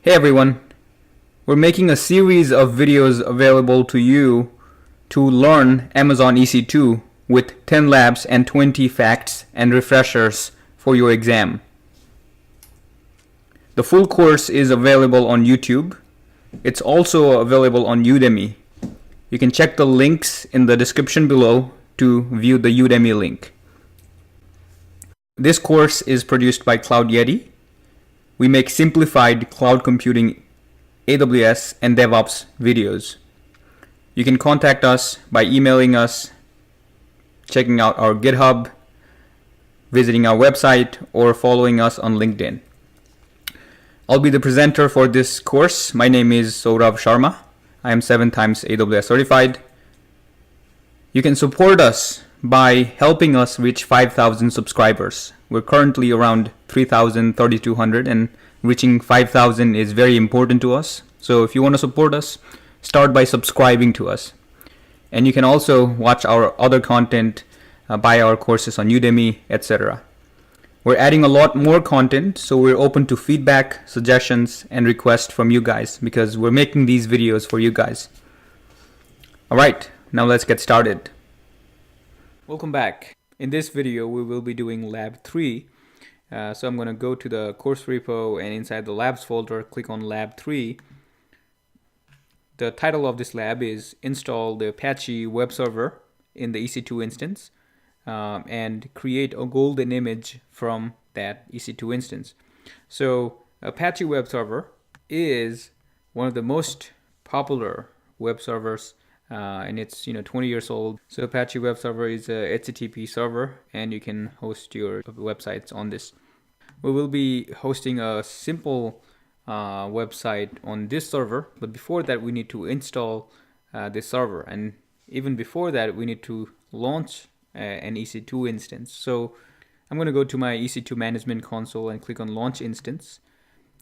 Hey everyone, we're making a series of videos available to you to learn Amazon EC2 with 10 labs and 20 facts and refreshers for your exam. The full course is available on YouTube. It's also available on Udemy. You can check the links in the description below to view the Udemy link. This course is produced by CloudYeti. We make simplified cloud computing, AWS, and DevOps videos. You can contact us by emailing us, checking out our GitHub, visiting our website, or following us on LinkedIn. I'll be the presenter for this course. My name is Saurav Sharma. I am 7 times AWS certified. You can support us by helping us reach 5,000 subscribers. We're currently around 3,200 and reaching 5,000 is very important to us. So if you want to support us, start by subscribing to us. And you can also watch our other content, buy our courses on Udemy, etc. We're adding a lot more content, so we're open to feedback, suggestions, and requests from you guys because we're making these videos for you guys. All right, now let's get started. Welcome back. In this video, we will be doing Lab 3. So I'm going to go to the course repo and inside the labs folder, click on Lab 3. The title of this lab is Install the Apache web server in the EC2 instance and create a golden image from that EC2 instance. So Apache web server is one of the most popular web servers and it's 20 years old. So Apache web server is a HTTP server and you can host your websites on this. We will be hosting a simple website on this server, but before that we need to install this server, and even before that we need to launch an EC2 instance. So I'm going to go to my EC2 management console and click on launch instance.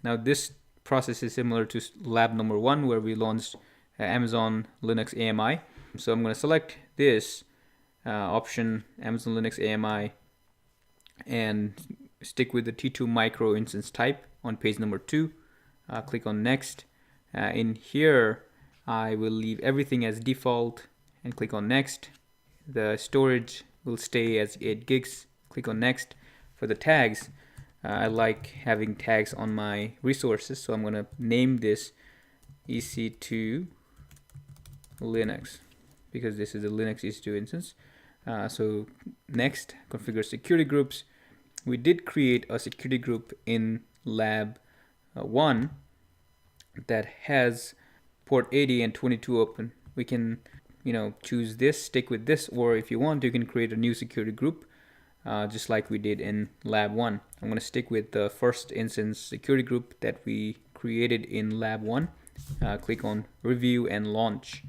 Now this process is similar to lab number 1 where we launched Amazon Linux AMI. So I'm going to select this option, Amazon Linux AMI, and stick with the T2 micro instance type on page number 2. Click on next. In here I will leave everything as default and click on next. The storage will stay as 8 gigs. Click on next. For the tags, I like having tags on my resources, so I'm going to name this EC2 Linux because this is a Linux EC2 instance. So next, configure security groups. We did create a security group in lab 1 that has port 80 and 22 open. We can choose this, stick with this, or if you want you can create a new security group just like we did in lab 1. I'm going to stick with the first instance security group that we created in lab 1. Click on review and launch.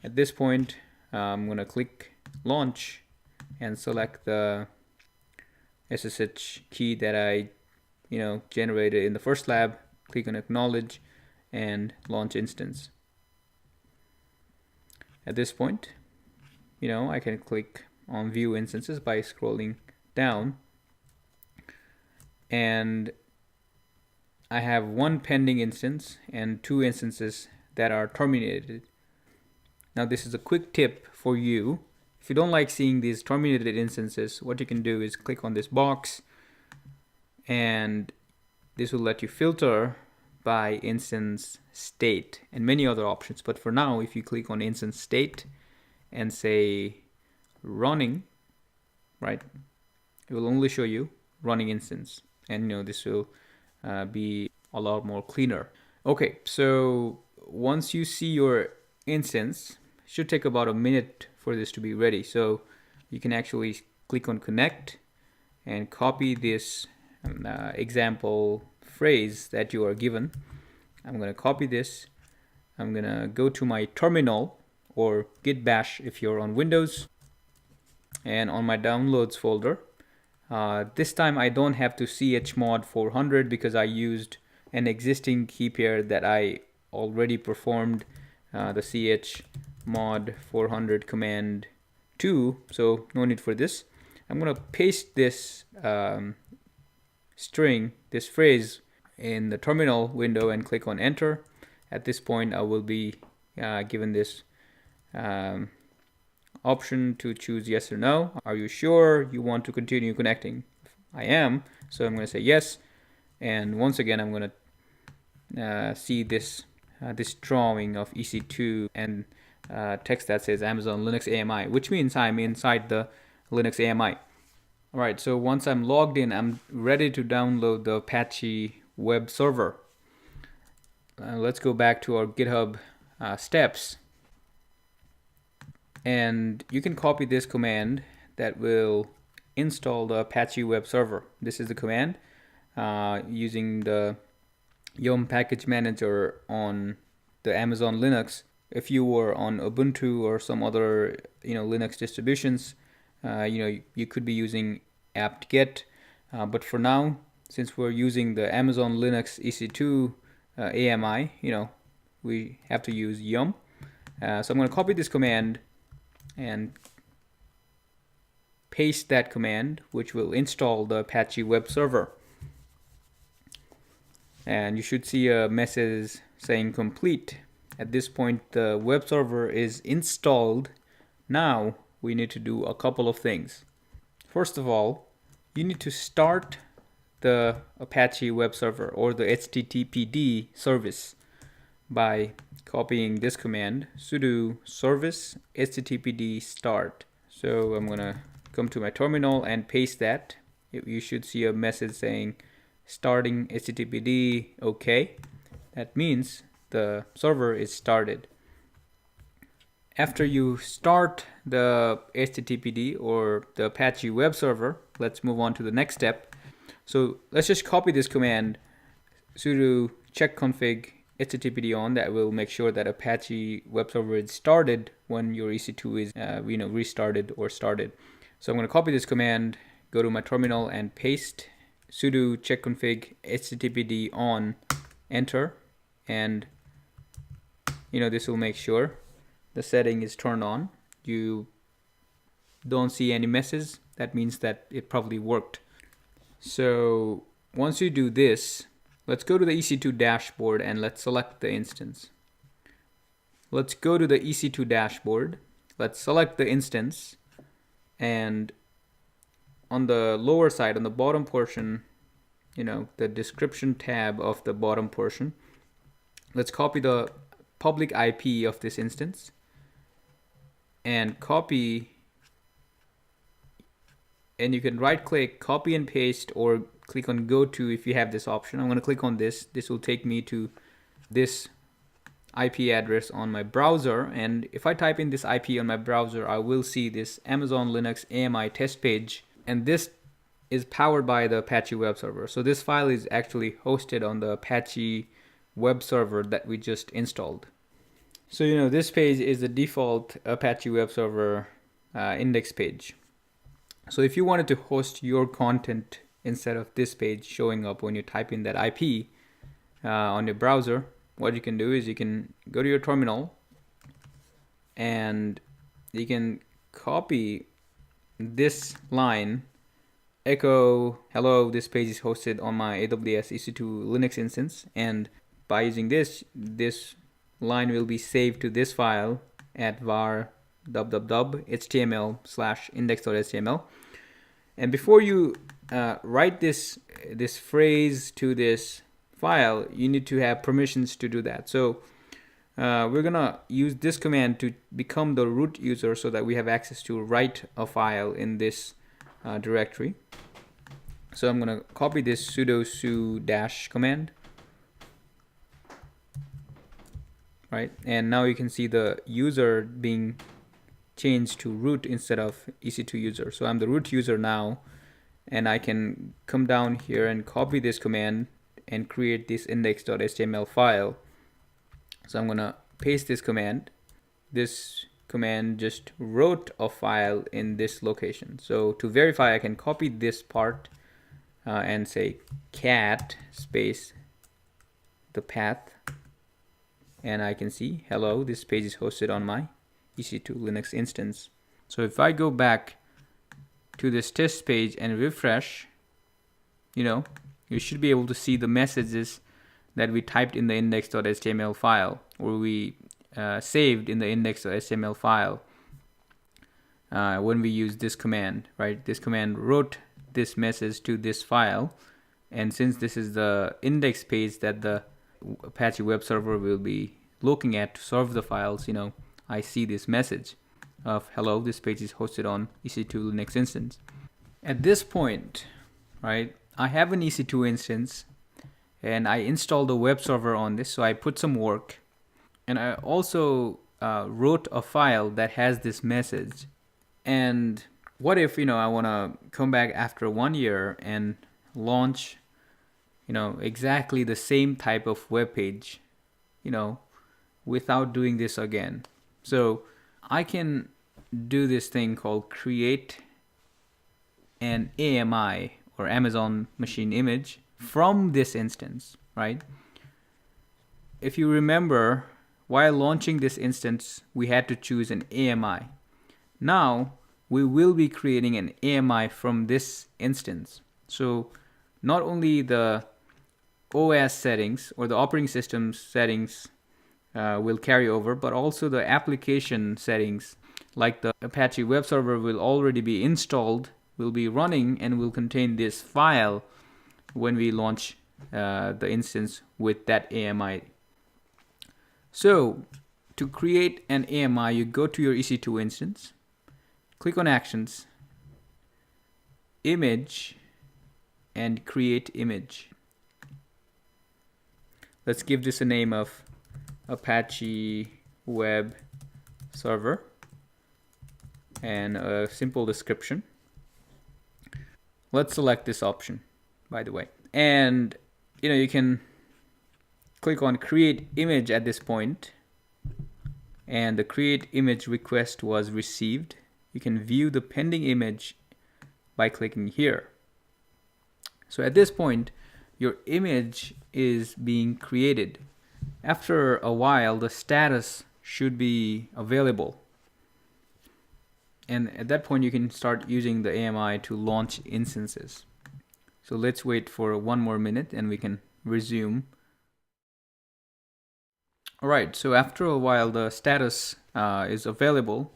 At this point I'm going to click launch and select the SSH key that I generated in the first lab. Click on acknowledge and launch instance. At this point I can click on view instances by scrolling down, and I have 1 pending instance and 2 instances that are terminated. Now this is a quick tip for you. If you don't like seeing these terminated instances, what you can do is click on this box and this will let you filter by instance state and many other options. But for now, if you click on instance state and say running, right, it will only show you running instance, and this will be a lot more cleaner. Okay, so once you see your instance, it should take about a minute for this to be ready. So you can actually click on connect and copy this example phrase that you are given. I'm going to copy this. I'm going to go to my terminal or git bash if you're on Windows, and on my downloads folder. This time I don't have to chmod 400 because I used an existing key pair that I already performed the chmod 400 command to, so no need for this. I'm going to paste this string, this phrase, in the terminal window and click on enter. At this point, I will be given this option to choose yes or no. Are you sure you want to continue connecting? I am, so I'm going to say yes. And once again, I'm going to see this drawing of EC2 and text that says Amazon Linux AMI, which means I'm inside the Linux AMI. All right, so once I'm logged in, I'm ready to download the Apache web server. Let's go back to our GitHub steps. And you can copy this command that will install the Apache web server. This is the command using the yum package manager on the Amazon Linux. If you were on Ubuntu or some other Linux distributions, you could be using apt-get, but for now, since we're using the Amazon Linux EC2 AMI, we have to use yum. So I'm going to copy this command and paste that command, which will install the Apache web server. And you should see a message saying complete. At this point, the web server is installed. Now we need to do a couple of things. First of all, you need to start the Apache web server or the HTTPD service by copying this command, sudo service httpd start. So I'm going to come to my terminal and paste that. You should see a message saying starting httpd OK. That means the server is started. After you start the HTTPD or the Apache web server, let's move on to the next step. So let's just copy this command, sudo check config httpd on. That will make sure that Apache web server is started when your EC2 is restarted or started. So I'm going to copy this command, go to my terminal and paste sudo check config httpd on, enter, and this will make sure the setting is turned on. You don't see any message. That means that it probably worked. So once you do this, let's go to the EC2 dashboard and let's select the instance. Let's go to the EC2 dashboard. Let's select the instance, and on the lower side, on the bottom portion, the description tab of the bottom portion, let's copy the public IP of this instance and copy, and you can right click, copy and paste, or click on go to if you have this option. I'm going to click on this. This will take me to this IP address on my browser, and if I type in this IP on my browser, I will see this Amazon Linux AMI test page, and this is powered by the Apache web server. So this file is actually hosted on the Apache web server that we just installed. So this page is the default Apache web server index page. So if you wanted to host your content instead of this page showing up when you type in that IP on your browser, what you can do is you can go to your terminal and you can copy this line, echo hello, this page is hosted on my AWS EC2 Linux instance, and by using this line will be saved to this file at var html/index.html. And before you write this phrase to this file, you need to have permissions to do that. So we're gonna use this command to become the root user so that we have access to write a file in this directory. So I'm gonna copy this sudo su dash command, right? And now you can see the user being changed to root instead of EC2 user. So I'm the root user now, and I can come down here and copy this command and create this index.html file. So I'm gonna paste this command. This command just wrote a file in this location. So to verify, I can copy this part and say cat space the path, and I can see hello, this page is hosted on my EC2 Linux instance. So if I go back to this test page and refresh, you should be able to see the messages that we typed in the index.html file, or we saved in the index.html file when we use this command, right? This command wrote this message to this file, and since this is the index page that the Apache web server will be looking at to serve the files, I see this message of hello, this page is hosted on EC2 Linux instance. At this point, right, I have an EC2 instance and I installed a web server on this, so I put some work, and I also wrote a file that has this message. And what if I want to come back after 1 year and launch exactly the same type of web page without doing this again? So I can do this thing called create an AMI, or Amazon Machine Image, from this instance, right? If you remember, while launching this instance, we had to choose an AMI. Now we will be creating an AMI from this instance. So not only the OS settings or the operating system settings will carry over, but also the application settings, like the Apache web server will already be installed, will be running, and will contain this file when we launch the instance with that AMI. So to create an AMI, you go to your EC2 instance, click on Actions, Image, and Create Image. Let's give this a name of Apache Web Server and a simple description. Let's select this option, by the way. And you can click on Create Image at this point, and the Create Image request was received. You can view the pending image by clicking here. So at this point, your image is being created. After a while, the status should be available. And at that point, you can start using the AMI to launch instances. So let's wait for 1 more minute and we can resume. All right, so after a while, the status is available.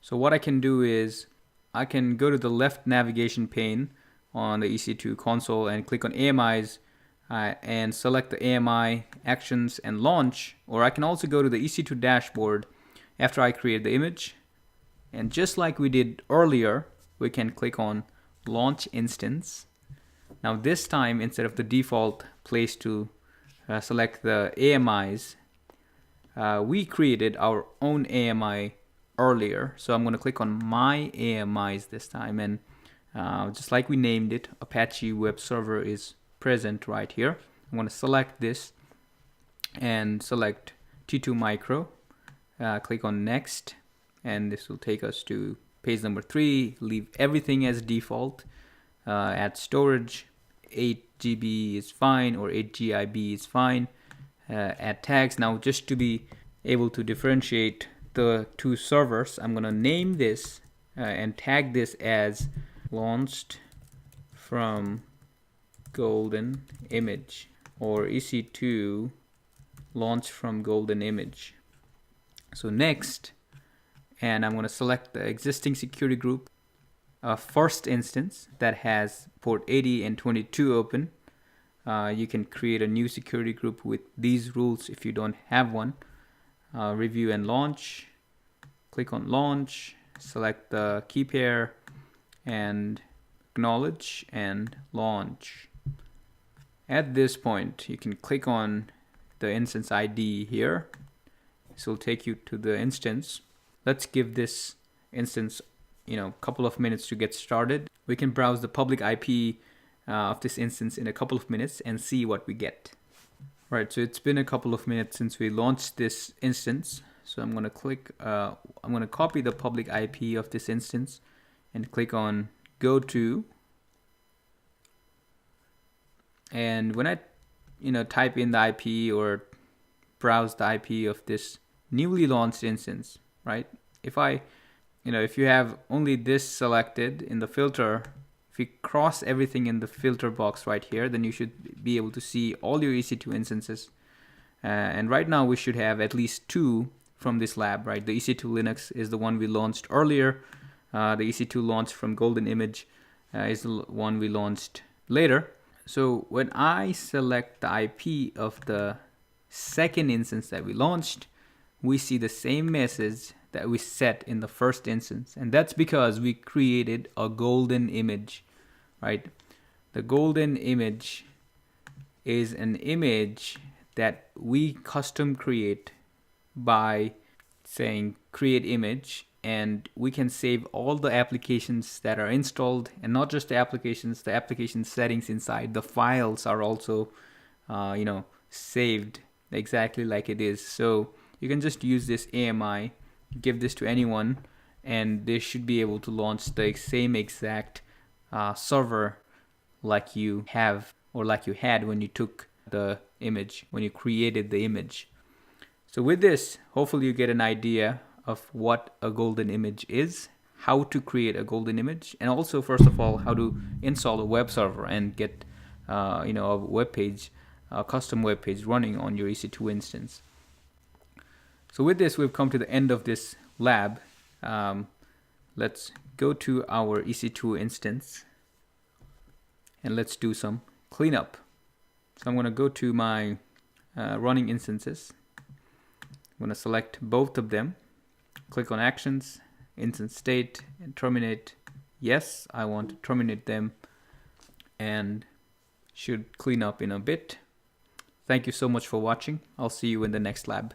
So what I can do is I can go to the left navigation pane on the EC2 console and click on AMIs and select the AMI actions and launch, or I can also go to the EC2 dashboard after I create the image. And just like we did earlier, we can click on Launch Instance. Now this time, instead of the default place to select the AMIs, we created our own AMI earlier. So I'm going to click on My AMIs this time, and just like we named it, Apache Web Server is present right here. I'm going to select this and select T2 Micro. Click on Next. And this will take us to page number 3. Leave everything as default. Add storage, 8 GB is fine, or 8 GIB is fine. Add tags. Now, just to be able to differentiate the two servers, I'm going to name this and tag this as launched from golden image, or EC2 launch from golden image. So next, and I'm going to select the existing security group, first instance that has port 80 and 22 open. You can create a new security group with these rules if you don't have one. Review and launch. Click on launch, select the key pair, and acknowledge and launch. At this point, you can click on the instance ID here. This will take you to the instance. Let's give this instance, a couple of minutes to get started. We can browse the public IP of this instance in a couple of minutes and see what we get. Right, so it's been a couple of minutes since we launched this instance. So I'm going to click, I'm going to copy the public IP of this instance and click on Go To. And when I, type in the IP or browse the IP of this newly launched instance, right? If you have only this selected in the filter, if we cross everything in the filter box right here, then you should be able to see all your EC2 instances. And right now we should have at least 2 from this lab, right? The EC2 Linux is the one we launched earlier. The EC2 launch from Golden Image is the one we launched later. So when I select the IP of the second instance that we launched, we see the same message that we set in the first instance. And that's because we created a golden image, right? The golden image is an image that we custom create by saying create image, and we can save all the applications that are installed, and not just the application settings inside. The files are also saved exactly like it is. So you can just use this AMI, give this to anyone, and they should be able to launch the same exact server like you have, or like you had when you took the image, when you created the image. So with this, hopefully you get an idea of what a golden image is, how to create a golden image, and also, first of all, how to install a web server and get a web page, a custom web page running on your EC2 instance. So with this, we've come to the end of this lab. Let's go to our EC2 instance and let's do some cleanup. So I'm going to go to my running instances. I'm going to select both of them, click on Actions, Instance State, and Terminate. Yes, I want to terminate them, and should clean up in a bit. Thank you so much for watching. I'll see you in the next lab.